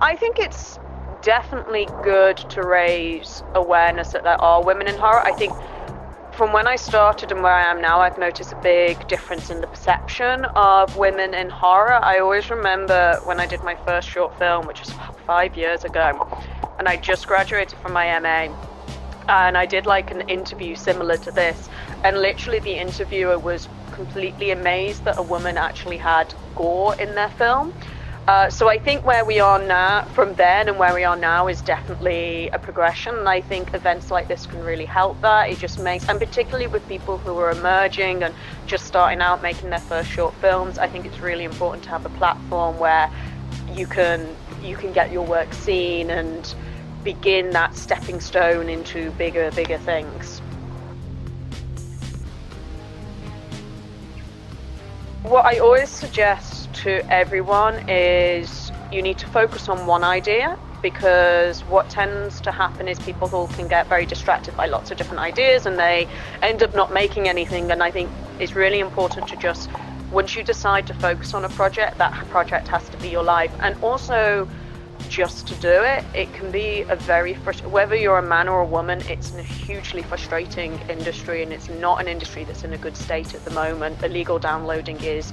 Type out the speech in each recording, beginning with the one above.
I think it's definitely good to raise awareness that there are women in horror. I think from when I started and where I am now, I've noticed a big difference in the perception of women in horror. I always remember when I did my first short film, which was about 5 years ago, and I just graduated from my MA, and I did like an interview similar to this, and literally the interviewer was completely amazed that a woman actually had gore in their film. So I think where we are now, from then and where we are now, is definitely a progression. And I think events like this can really help that. It just makes, and particularly with people who are emerging and just starting out making their first short films, I think it's really important to have a platform where you can get your work seen and begin that stepping stone into bigger things. What I always suggest to everyone is you need to focus on one idea, because what tends to happen is people who can get very distracted by lots of different ideas and they end up not making anything. And I think it's really important to just, once you decide to focus on a project, that project has to be your life. And also, just to do it, it can be a very whether you're a man or a woman, it's a hugely frustrating industry, and it's not an industry that's in a good state at the moment. Illegal downloading is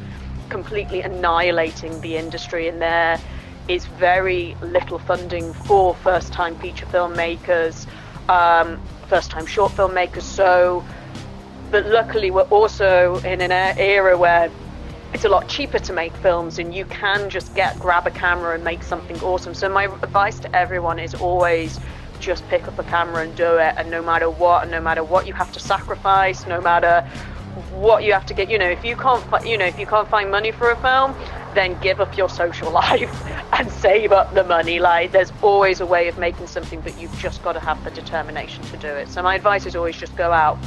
completely annihilating the industry, and there is very little funding for first-time feature filmmakers, first-time short filmmakers. So, but luckily we're also in an era where it's a lot cheaper to make films, and you can just grab a camera and make something awesome. So my advice to everyone is always just pick up a camera and do it. And no matter what you have to sacrifice, no matter what you have to get, if you can't find money for a film, then give up your social life and save up the money. Like, there's always a way of making something, but you've just got to have the determination to do it. So my advice is always just go out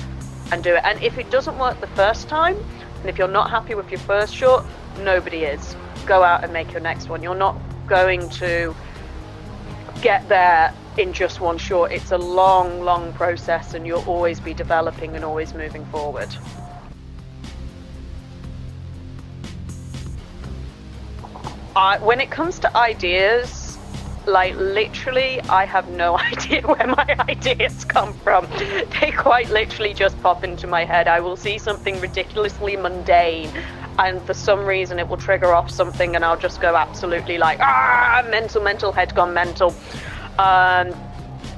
and do it. And if it doesn't work the first time, and if you're not happy with your first short, nobody is. Go out and make your next one. You're not going to get there in just one short. It's a long process, and you'll always be developing and always moving forward. When it comes to ideas, like literally, I have no idea where my ideas come from. They quite literally just pop into my head. I will see something ridiculously mundane, and for some reason it will trigger off something, and I'll just go absolutely like, mental, head gone mental.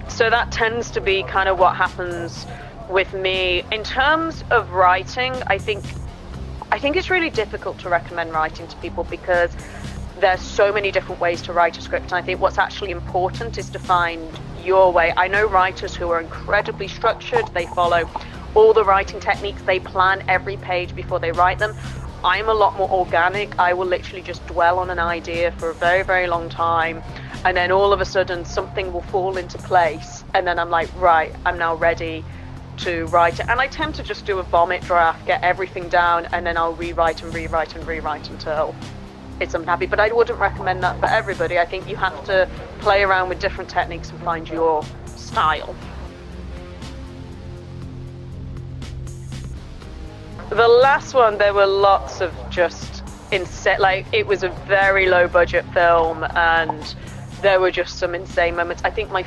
So that tends to be kind of what happens with me. In terms of writing, I think it's really difficult to recommend writing to people, because there's so many different ways to write a script, and I think what's actually important is to find your way. I know writers who are incredibly structured. They follow all the writing techniques. They plan every page before they write them. I'm a lot more organic. I will literally just dwell on an idea for a very long time, and then all of a sudden something will fall into place, and then I'm like, right, I'm now ready to write it. And I tend to just do a vomit draft, get everything down, and then I'll rewrite until it's unhappy. But I wouldn't recommend that for everybody. I think you have to play around with different techniques and find your style. The last one, there were lots of just insane, like, it was a very low budget film, and there were just some insane moments. I think my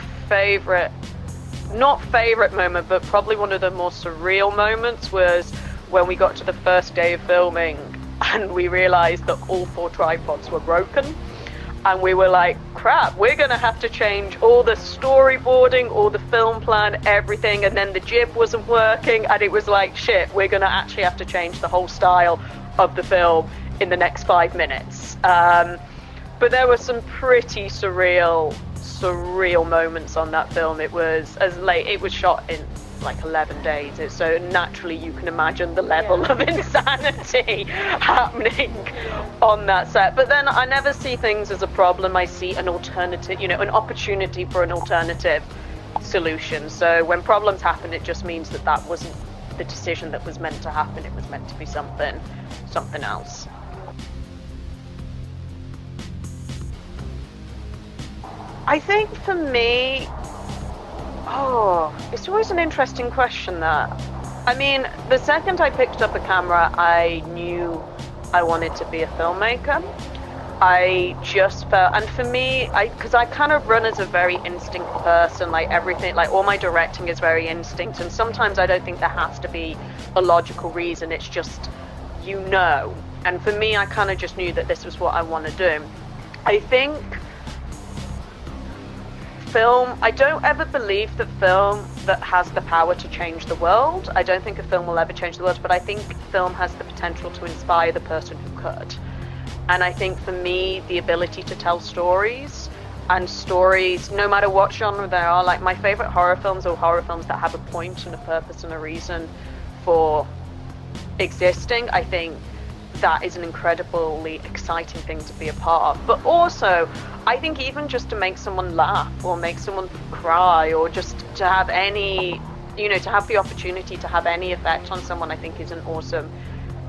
not favorite moment, but probably one of the more surreal moments was when we got to the first day of filming and we realized that all 4 tripods were broken, and we were like, crap, we're gonna have to change all the storyboarding, all the film plan, everything. And then the jib wasn't working, and it was like, shit, we're gonna actually have to change the whole style of the film in the next 5 minutes. But there were some pretty surreal moments on that film. It was shot in like 11 days, so naturally you can imagine the level of insanity happening on that set. But then I never see things as a problem. I see an alternative, an opportunity for an alternative solution. So when problems happen, it just means that wasn't the decision that was meant to happen. It was meant to be something else. I think for me, it's always an interesting question, that. I mean, the second I picked up a camera, I knew I wanted to be a filmmaker. I just felt, and for me, because I kind of run as a very instinct person, like everything, like all my directing is very instinct, and sometimes I don't think there has to be a logical reason, it's just, you know. And for me, I kind of just knew that this was what I want to do. I think film, I don't ever believe that film that has the power to change the world. I don't think a film will ever change the world, but I think film has the potential to inspire the person who could. And I think for me, the ability to tell stories, and stories, no matter what genre they are, like my favorite horror films are horror films that have a point and a purpose and a reason for existing. I think that is an incredibly exciting thing to be a part of. But also, I think even just to make someone laugh or make someone cry or just to have any, you know, to have the opportunity to have any effect on someone, I think is an awesome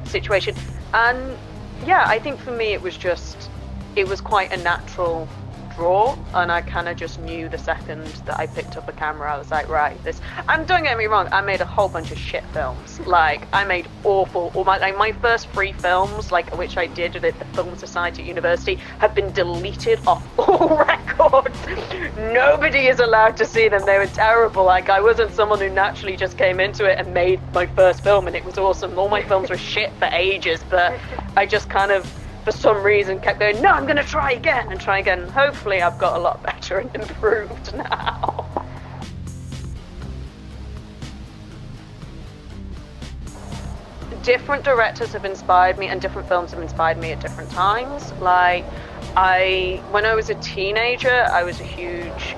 situation. And yeah, I think for me it was quite a natural draw, and I kind of just knew the second that I picked up a camera, I was like, right, this, and don't get me wrong, I made a whole bunch of shit films. Like, I made awful, all my first 3 films, like, which I did at the Film Society at university, have been deleted off all records. Nobody is allowed to see them, they were terrible. Like, I wasn't someone who naturally just came into it and made my first film and it was awesome. All my films were shit for ages, but I just kind of, for some reason, kept going, no, I'm going to try again and try again. Hopefully I've got a lot better and improved now. Different directors have inspired me and different films have inspired me at different times. Like, when I was a teenager, I was a huge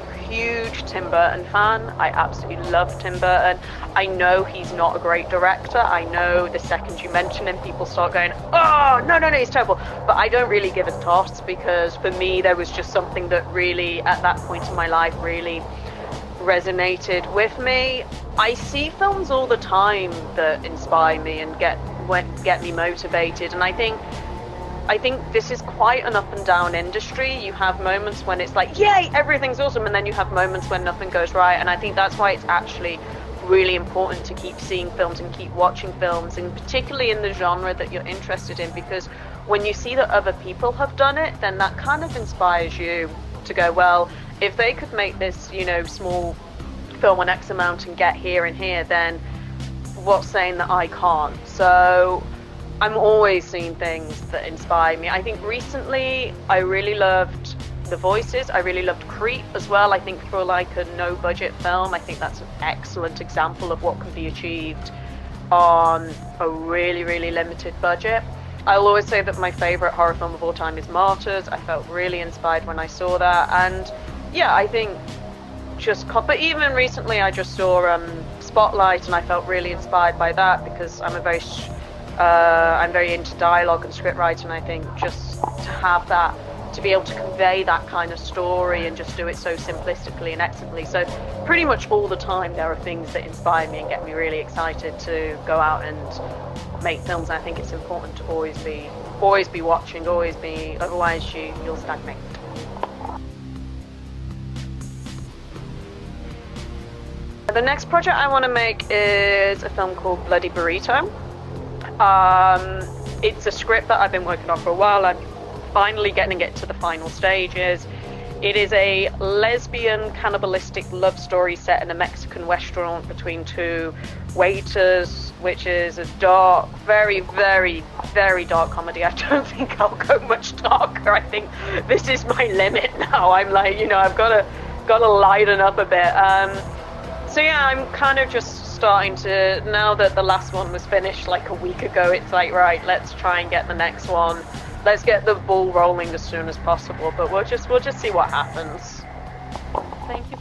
Tim Burton fan. I absolutely love Tim Burton. I know he's not a great director. I know the second you mention him, people start going, oh, no, he's terrible. But I don't really give a toss, because for me, there was just something that really, at that point in my life, really resonated with me. I see films all the time that inspire me and get me motivated, and I think this is quite an up and down industry. You have moments when it's like, yay, everything's awesome, and then you have moments when nothing goes right. And I think that's why it's actually really important to keep seeing films and keep watching films, and particularly in the genre that you're interested in, because when you see that other people have done it, then that kind of inspires you to go, well, if they could make this, you know, small film on X amount and get here and here, then what's saying that I can't? So I'm always seeing things that inspire me. I think recently I really loved The Voices. I really loved Creep as well. I think for like a no budget film, I think that's an excellent example of what can be achieved on a really, really limited budget. I'll always say that my favorite horror film of all time is Martyrs. I felt really inspired when I saw that. And yeah, I think but even recently I just saw Spotlight, and I felt really inspired by that, because I'm very into dialogue and script writing, and I think just to have that, to be able to convey that kind of story and just do it so simplistically and excellently. So pretty much all the time there are things that inspire me and get me really excited to go out and make films. And I think it's important to always be watching, otherwise you'll stagnate. The next project I want to make is a film called Bloody Burrito. It's a script that I've been working on for a while. I'm finally getting it to the final stages. It is a lesbian cannibalistic love story set in a Mexican restaurant between 2 waiters, which is a dark, very, very, very dark comedy. I don't think I'll go much darker. I think this is my limit now. I'm like, I've got to lighten up a bit. So yeah, I'm kind of just starting to, now that the last one was finished like a week ago, it's like, right, let's try and get the next one. Let's get the ball rolling as soon as possible, but we'll just see what happens. Thank you.